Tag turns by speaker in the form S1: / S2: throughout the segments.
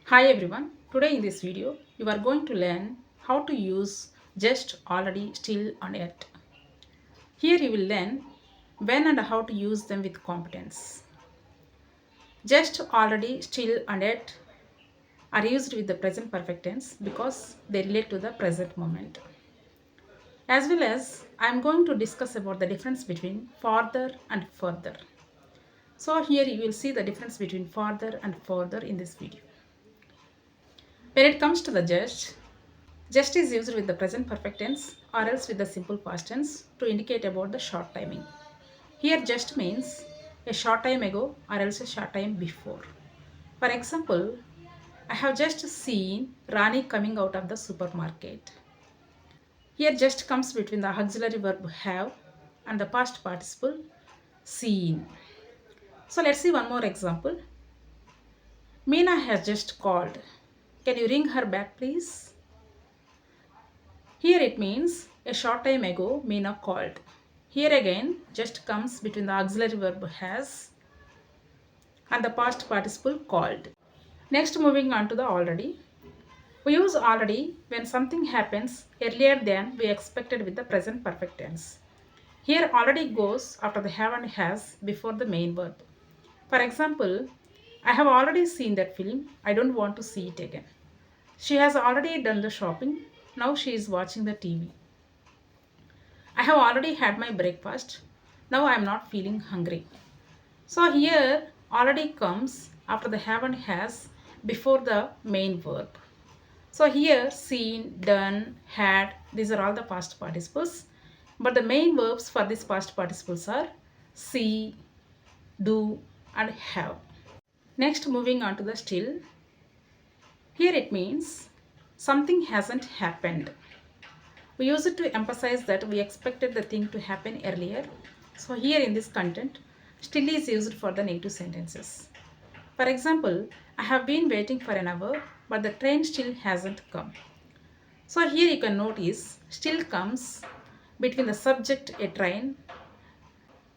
S1: Hi everyone, today in this video you are going to learn how to use just, already, still and yet. Here you will learn when and how to use them with competence. Just, already, still and yet are used with the present perfect tense because they relate to the present moment. As well as I am going to discuss about the difference between farther and further. So here you will see the difference between farther and further in this video. When it comes to the just is used with the present perfect tense or else with the simple past tense to indicate about the short timing. Here just means a short time ago or else a short time before. For example, I have just seen Rani coming out of the supermarket. Here just comes between the auxiliary verb have and the past participle seen. So let's see one more example. Meena has just called. Can you ring her back please? Here it means a short time ago Meena called. Here again just comes between the auxiliary verb has and the past participle called. Next moving on to the already. We use already when something happens earlier than we expected with the present perfect tense. Here already goes after the have and has before the main verb. For example, I have already seen that film. I don't want to see it again. She has already done the shopping. Now she is watching the TV. I have already had my breakfast. Now I am not feeling hungry. So here already comes after the have and has before the main verb. So here seen, done, had, these are all the past participles. But the main verbs for these past participles are see, do and have. Next moving on to the still. Here it means something hasn't happened. We use it to emphasize that we expected the thing to happen earlier. So here in this content, still is used for the negative sentences. For example, I have been waiting for an hour, but the train still hasn't come. So here you can notice still comes between the subject a train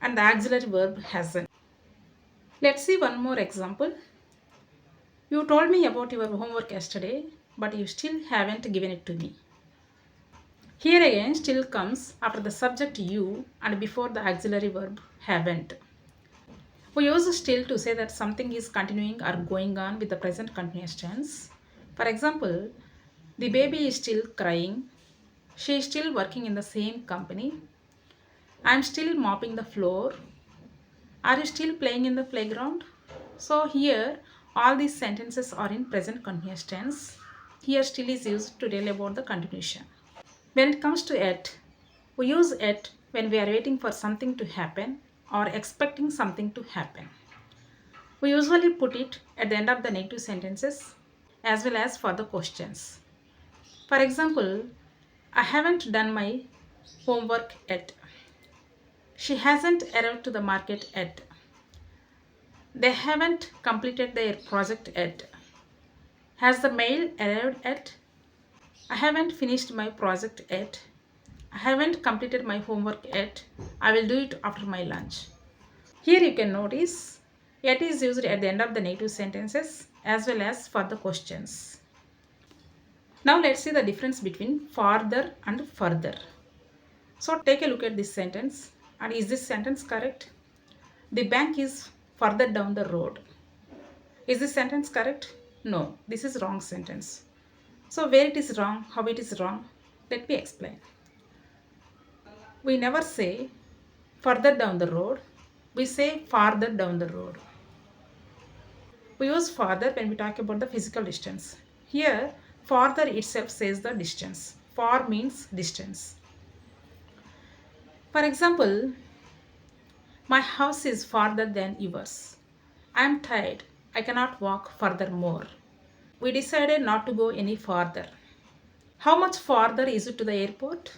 S1: and the auxiliary verb hasn't. Let's see one more example. You told me about your homework yesterday, but you still haven't given it to me. Here again still comes after the subject you and before the auxiliary verb haven't. We use still to say that something is continuing or going on with the present continuous tense. For example, the baby is still crying. She is still working in the same company. I am still mopping the floor. Are you still playing in the playground? So here all these sentences are in present continuous tense. Here still is used to tell about the continuation. When it comes to yet, we use yet when we are waiting for something to happen or expecting something to happen. We usually put it at the end of the negative sentences as well as for the questions. For example, I haven't done my homework yet. She hasn't arrived to the market yet. They haven't completed their project yet. Has the mail arrived yet? I haven't finished my project yet. I haven't completed my homework yet. I will do it after my lunch. Here you can notice yet is used at the end of the negative sentences as well as for the questions. Now let's see the difference between farther and further. So take a look at this sentence, and is this sentence correct? The bank is further down the road. Is this sentence correct? No, this is wrong sentence. So where it is wrong, how it is wrong, let me explain. We never say further down the road, we say farther down the road. We use farther when we talk about the physical distance. Here, farther itself says the distance. Far means distance. For example, my house is farther than yours. I am tired. I cannot walk further more. We decided not to go any farther. How much farther is it to the airport?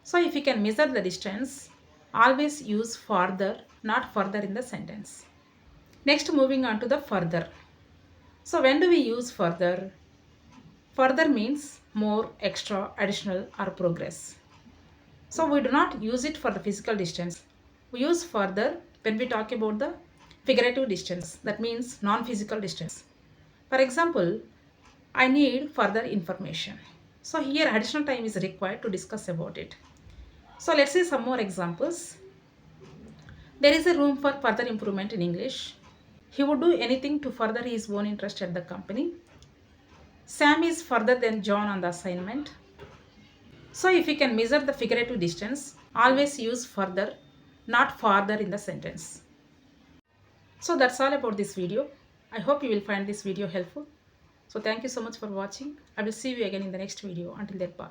S1: So if you can measure the distance, always use farther, not further in the sentence. Next, moving on to the further. So when do we use further? Further means more, extra, additional or progress. So we do not use it for the physical distance. We use further when we talk about the figurative distance, that means non-physical distance. For example, I need further information. So here additional time is required to discuss about it. So let's see some more examples. There is a room for further improvement in English. He would do anything to further his own interest at the company. Sam is further than John on the assignment. So if you can measure the figurative distance, always use further, not farther in the sentence. So that's all about this video. I hope you will find this video helpful. So thank you so much for watching. I will see you again in the next video. Until then, bye.